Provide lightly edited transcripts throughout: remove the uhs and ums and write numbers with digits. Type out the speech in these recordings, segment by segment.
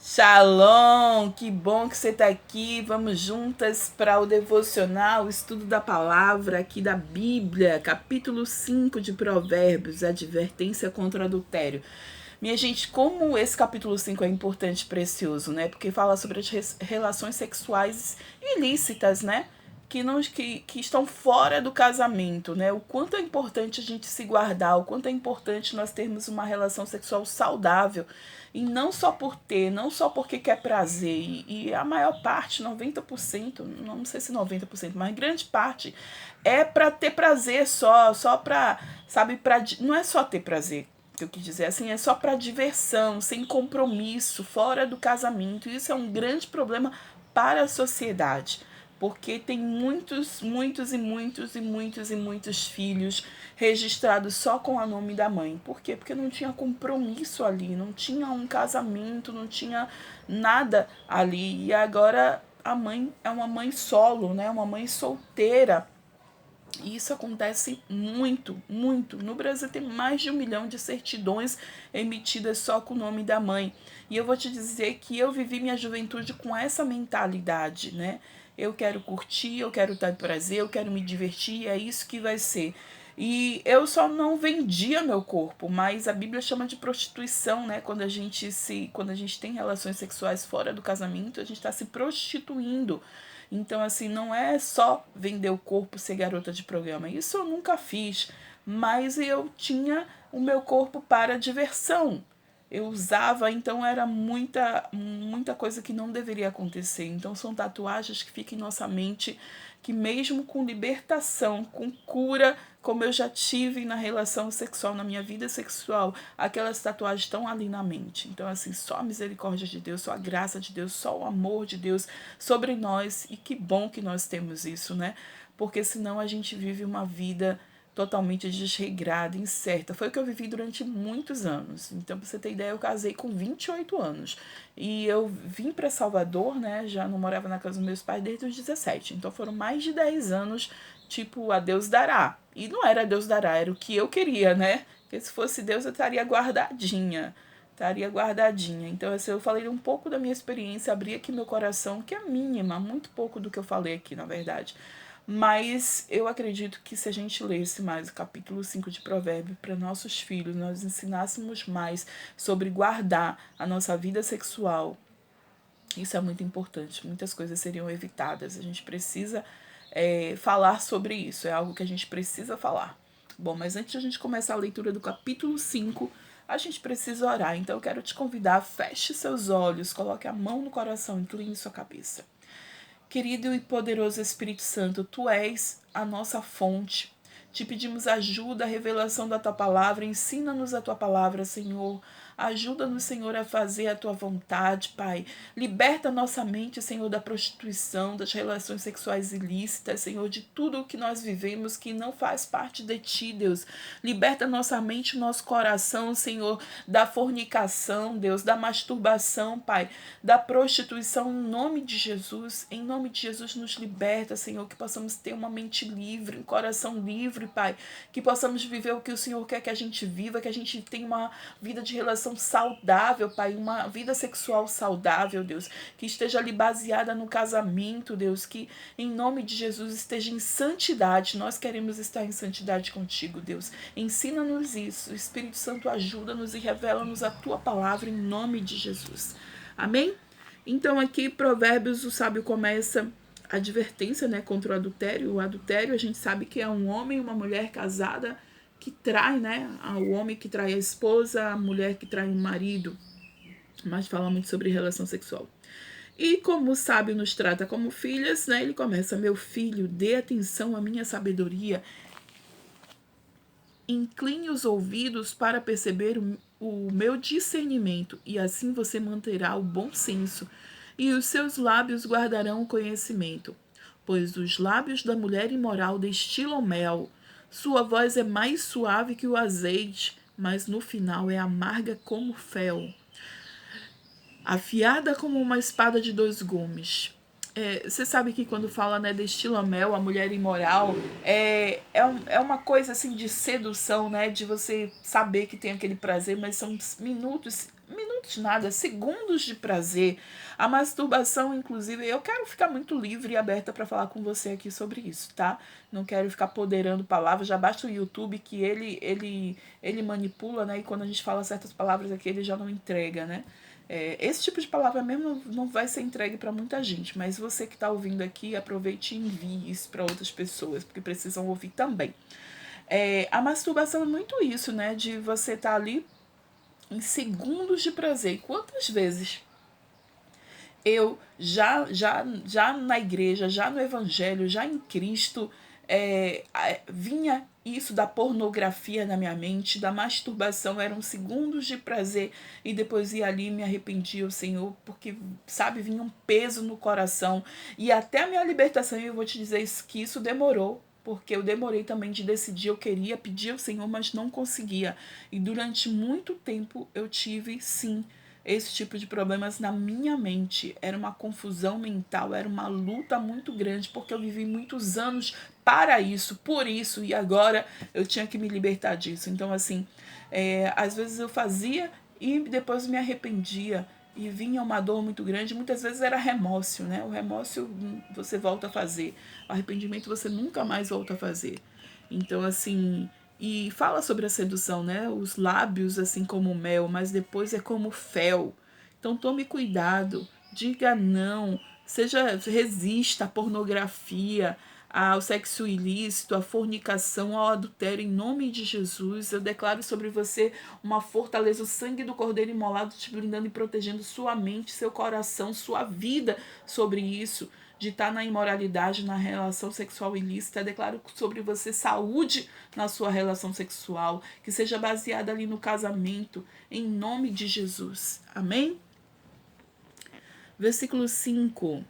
Shalom, que bom que você está aqui. Vamos juntas para o devocional, o estudo da palavra aqui da Bíblia, capítulo 5 de Provérbios, advertência contra o adultério. Minha gente, como esse capítulo 5 é importante e precioso, né? Porque fala sobre as relações sexuais ilícitas, né? Que estão fora do casamento, né? O quanto é importante a gente se guardar, o quanto é importante nós termos uma relação sexual saudável. E não só por ter, não só porque quer prazer. E a maior parte, 90%, não sei se 90%, mas grande parte, é para ter prazer só para, sabe, não é só ter prazer, que eu quis dizer assim, é só para diversão, sem compromisso, fora do casamento. Isso é um grande problema para a sociedade, porque tem muitos filhos registrados só com o nome da mãe. Por quê? Porque não tinha compromisso ali, não tinha um casamento, não tinha nada ali. E agora a mãe é uma mãe solo, né? Uma mãe solteira. E isso acontece muito. No Brasil tem mais de 1 milhão de certidões emitidas só com o nome da mãe. E eu vou te dizer que eu vivi minha juventude com essa mentalidade, né? Eu quero curtir, eu quero ter prazer, eu quero me divertir, é isso que vai ser. E eu só não vendia meu corpo, mas a Bíblia chama de prostituição, né? Quando a gente tem relações sexuais fora do casamento, a gente está se prostituindo. Então, assim, não é só vender o corpo, ser garota de programa. Isso eu nunca fiz, mas eu tinha o meu corpo para diversão. Eu usava, então era muita coisa que não deveria acontecer. Então são tatuagens que ficam em nossa mente, que mesmo com libertação, com cura, como eu já tive na relação sexual, na minha vida sexual, aquelas tatuagens estão ali na mente. Então, assim, só a misericórdia de Deus, só a graça de Deus, só o amor de Deus sobre nós. E que bom que nós temos isso, né? Porque senão a gente vive uma vida totalmente desregrada, incerta. Foi o que eu vivi durante muitos anos. Então, pra você ter ideia, eu casei com 28 anos. E eu vim para Salvador, né? Já não morava na casa dos meus pais desde os 17. Então, foram mais de 10 anos, tipo, a Deus dará. E não era Deus dará, era o que eu queria, né? Porque se fosse Deus, eu estaria guardadinha. Estaria guardadinha. Então, assim, eu falei um pouco da minha experiência, abri aqui meu coração, que é mínima, muito pouco do que eu falei aqui, na verdade. Mas eu acredito que se a gente lesse mais o capítulo 5 de Provérbios para nossos filhos, nós ensinássemos mais sobre guardar a nossa vida sexual, isso é muito importante. Muitas coisas seriam evitadas. A gente precisa falar sobre isso. É algo que a gente precisa falar. Bom, mas antes de a gente começar a leitura do capítulo 5, a gente precisa orar. Então eu quero te convidar, feche seus olhos, coloque a mão no coração, incline sua cabeça. Querido e poderoso Espírito Santo, Tu és a nossa fonte. Te pedimos ajuda, a revelação da Tua palavra, ensina-nos a Tua palavra, Senhor. Ajuda-nos, Senhor, a fazer a Tua vontade, Pai. Liberta nossa mente, Senhor, da prostituição, das relações sexuais ilícitas, Senhor, de tudo o que nós vivemos que não faz parte de Ti, Deus. Liberta nossa mente, nosso coração, Senhor, da fornicação, Deus, da masturbação, Pai, da prostituição, em nome de Jesus. Em nome de Jesus, nos liberta, Senhor, que possamos ter uma mente livre, um coração livre, Pai, que possamos viver o que o Senhor quer que a gente viva, que a gente tenha uma vida de relação saudável, Pai, uma vida sexual saudável, Deus, que esteja ali baseada no casamento, Deus, que em nome de Jesus esteja em santidade. Nós queremos estar em santidade contigo, Deus. Ensina-nos isso. O Espírito Santo ajuda-nos e revela-nos a tua palavra em nome de Jesus. Amém? Então aqui Provérbios, o sábio começa a advertência, né, contra o adultério. O adultério a gente sabe que é um homem e uma mulher casada que trai, né, o homem que trai a esposa, a mulher que trai o marido. Mas fala muito sobre relação sexual. E como o sábio nos trata como filhas, né, ele começa: meu filho, dê atenção à minha sabedoria, incline os ouvidos para perceber o meu discernimento, e assim você manterá o bom senso, e os seus lábios guardarão o conhecimento. Pois os lábios da mulher imoral destilam mel, sua voz é mais suave que o azeite, mas no final é amarga como fel, afiada como uma espada de 2 gumes. Você sabe que quando fala, né, destila mel, a mulher imoral, é uma coisa assim de sedução, né? De você saber que tem aquele prazer, mas são minutos, minutos nada, segundos de prazer. A masturbação, inclusive, eu quero ficar muito livre e aberta para falar com você aqui sobre isso, tá? Não quero ficar poderando palavras, já basta o YouTube que ele manipula, né? E quando a gente fala certas palavras aqui, ele já não entrega, né? Esse tipo de palavra mesmo não vai ser entregue para muita gente, mas você que está ouvindo aqui, aproveite e envie isso para outras pessoas, porque precisam ouvir também. A masturbação é muito isso, né? De você estar ali em segundos de prazer. E quantas vezes eu já na igreja, já no evangelho, já em Cristo, vinha isso da pornografia na minha mente, da masturbação, eram segundos de prazer e depois ia ali e me arrependia, o Senhor, porque, sabe, vinha um peso no coração e até a minha libertação, eu vou te dizer isso, que isso demorou, porque eu demorei também de decidir, eu queria pedir ao Senhor, mas não conseguia, e durante muito tempo eu tive, sim, esse tipo de problemas na minha mente. Era uma confusão mental, era uma luta muito grande, porque eu vivi muitos anos para isso, por isso, e agora eu tinha que me libertar disso. Então, assim, às vezes eu fazia e depois me arrependia. E vinha uma dor muito grande, muitas vezes era remorso, né? O remorso você volta a fazer, o arrependimento você nunca mais volta a fazer. Então, assim, e fala sobre a sedução, né? Os lábios, assim como mel, mas depois é como fel. Então tome cuidado, diga não, resista à pornografia, ao sexo ilícito, à fornicação, ao adultério, em nome de Jesus. Eu declaro sobre você uma fortaleza, o sangue do Cordeiro imolado te blindando e protegendo sua mente, seu coração, sua vida sobre isso, de estar na imoralidade, na relação sexual ilícita. Eu declaro sobre você saúde na sua relação sexual, que seja baseada ali no casamento, em nome de Jesus. Amém? Versículo 5.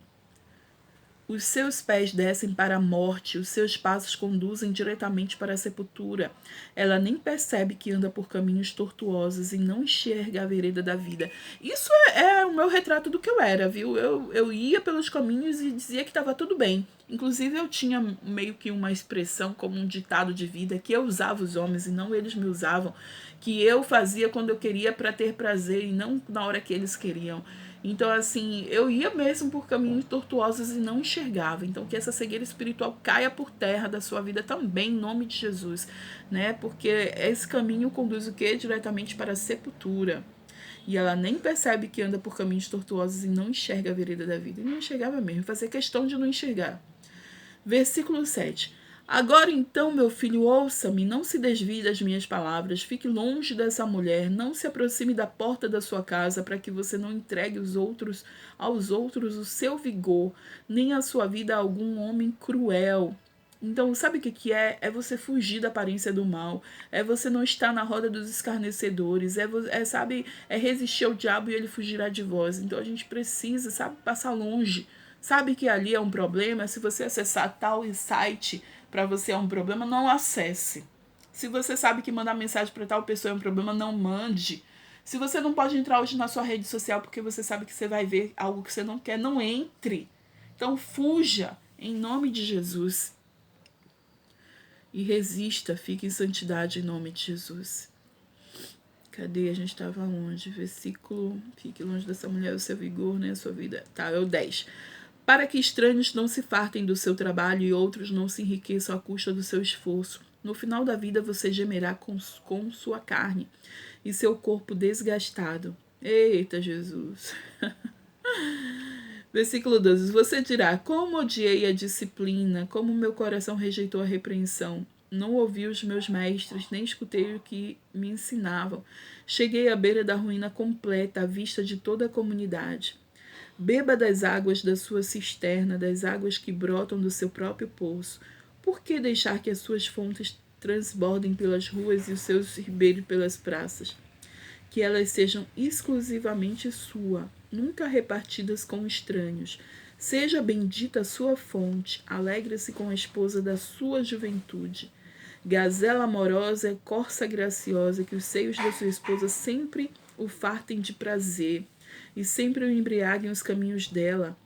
Os seus pés descem para a morte, os seus passos conduzem diretamente para a sepultura. Ela nem percebe que anda por caminhos tortuosos e não enxerga a vereda da vida. Isso é o meu retrato do que eu era, viu? Eu ia pelos caminhos e dizia que estava tudo bem. Inclusive, eu tinha meio que uma expressão como um ditado de vida, que eu usava os homens e não eles me usavam, que eu fazia quando eu queria para ter prazer e não na hora que eles queriam. Então, assim, eu ia mesmo por caminhos tortuosos e não enxergava. Então, que essa cegueira espiritual caia por terra da sua vida também, em nome de Jesus, né? Porque esse caminho conduz o quê? Diretamente para a sepultura. E ela nem percebe que anda por caminhos tortuosos e não enxerga a vereda da vida. E não enxergava mesmo, fazia questão de não enxergar. Versículo 7. Agora então, meu filho, ouça-me, não se desvie das minhas palavras, fique longe dessa mulher, não se aproxime da porta da sua casa, para que você não entregue aos outros o seu vigor, nem a sua vida a algum homem cruel. Então, sabe o que é? É você fugir da aparência do mal, é você não estar na roda dos escarnecedores, é resistir ao diabo e ele fugirá de vós. Então, a gente precisa, sabe, passar longe. Sabe que ali é um problema? Se você acessar tal site para você é um problema, não acesse. Se você sabe que mandar mensagem para tal pessoa é um problema, não mande. Se você não pode entrar hoje na sua rede social porque você sabe que você vai ver algo que você não quer, não entre. Então fuja em nome de Jesus. E resista, fique em santidade em nome de Jesus. Cadê? A gente estava longe. Versículo. Fique longe dessa mulher, o seu vigor, né? A sua vida. Tá, é o 10. Para que estranhos não se fartem do seu trabalho e outros não se enriqueçam à custa do seu esforço. No final da vida você gemerá com sua carne e seu corpo desgastado. Eita, Jesus! Versículo 12. Você dirá, como odiei a disciplina, como meu coração rejeitou a repreensão. Não ouvi os meus mestres, nem escutei o que me ensinavam. Cheguei à beira da ruína completa, à vista de toda a comunidade. Beba das águas da sua cisterna, das águas que brotam do seu próprio poço. Por que deixar que as suas fontes transbordem pelas ruas e os seus ribeiros pelas praças? Que elas sejam exclusivamente sua, nunca repartidas com estranhos. Seja bendita a sua fonte, alegre-se com a esposa da sua juventude. Gazela amorosa, corça graciosa, que os seios da sua esposa sempre o fartem de prazer e sempre o embriaguem os caminhos dela.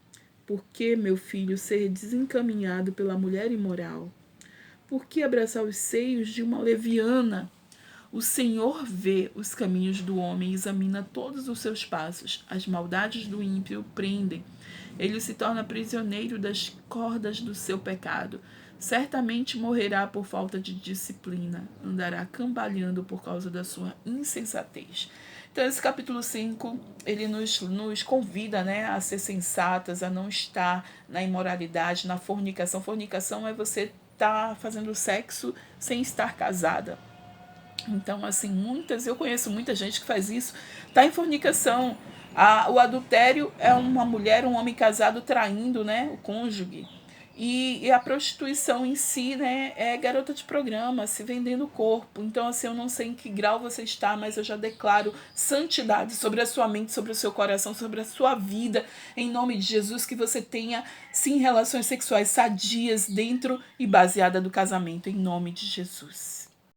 Por que, meu filho, ser desencaminhado pela mulher imoral? Por que abraçar os seios de uma leviana? O Senhor vê os caminhos do homem e examina todos os seus passos. As maldades do ímpio o prendem. Ele se torna prisioneiro das cordas do seu pecado. Certamente morrerá por falta de disciplina. Andará cambaleando por causa da sua insensatez. Então, esse capítulo 5, ele nos convida, né, a ser sensatas, a não estar na imoralidade, na fornicação. Fornicação é você estar fazendo sexo sem estar casada. Então, assim, eu conheço muita gente que faz isso, tá em fornicação. O adultério é uma mulher, um homem casado traindo, né, o cônjuge. E a prostituição em si, né, é garota de programa, se vendendo o corpo. Então, assim, eu não sei em que grau você está, mas eu já declaro santidade sobre a sua mente, sobre o seu coração, sobre a sua vida, em nome de Jesus, que você tenha, sim, relações sexuais sadias dentro e baseada do casamento, em nome de Jesus.